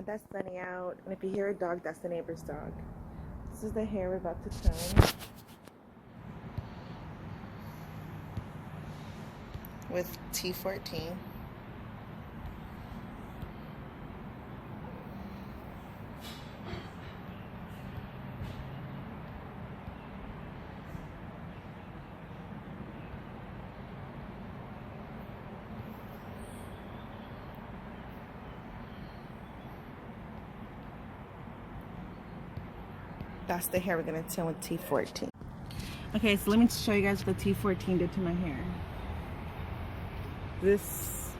that's Sunny out, and if you hear a dog, that's the neighbor's dog. This is the hair we're about to tone with T14. That's the hair we're gonna tone with T14. Okay, so let me show you guys what the T14 did to my hair. This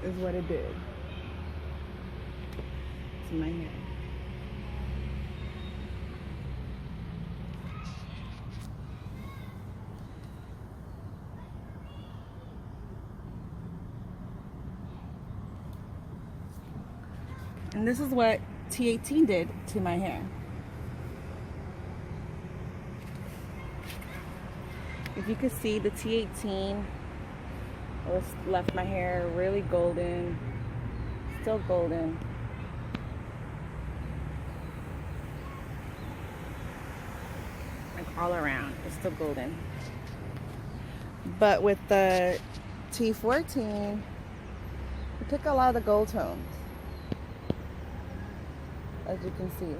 is what it did to my hair. And this is what T18 did to my hair. If you could see, the T18 left my hair really golden, still golden. Like all around, it's still golden. But with the T14, we took a lot of the gold tones, as you can see.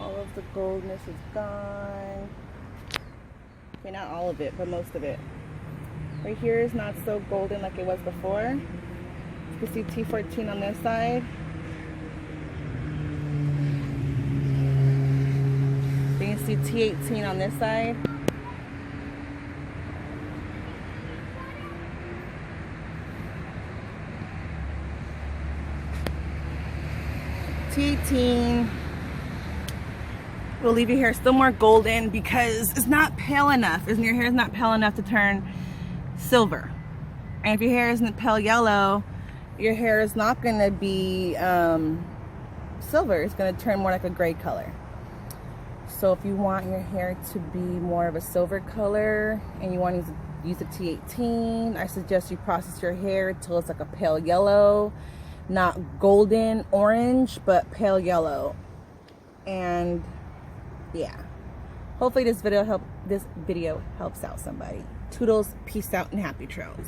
All of the goldness is gone. Okay, not all of it, but most of it. Right here is not so golden like it was before. You can see T14 on this side. You can see T18 on this side. T18 will leave your hair still more golden because it's not pale enough. Your hair is not pale enough to turn silver. And if your hair isn't pale yellow, your hair is not going to be silver. It's going to turn more like a gray color. So if you want your hair to be more of a silver color and you want to use a T18, I suggest you process your hair until it's like a pale yellow, not golden orange, but pale yellow. And yeah, hopefully this video helps out somebody. Toodles, peace out, and happy trails.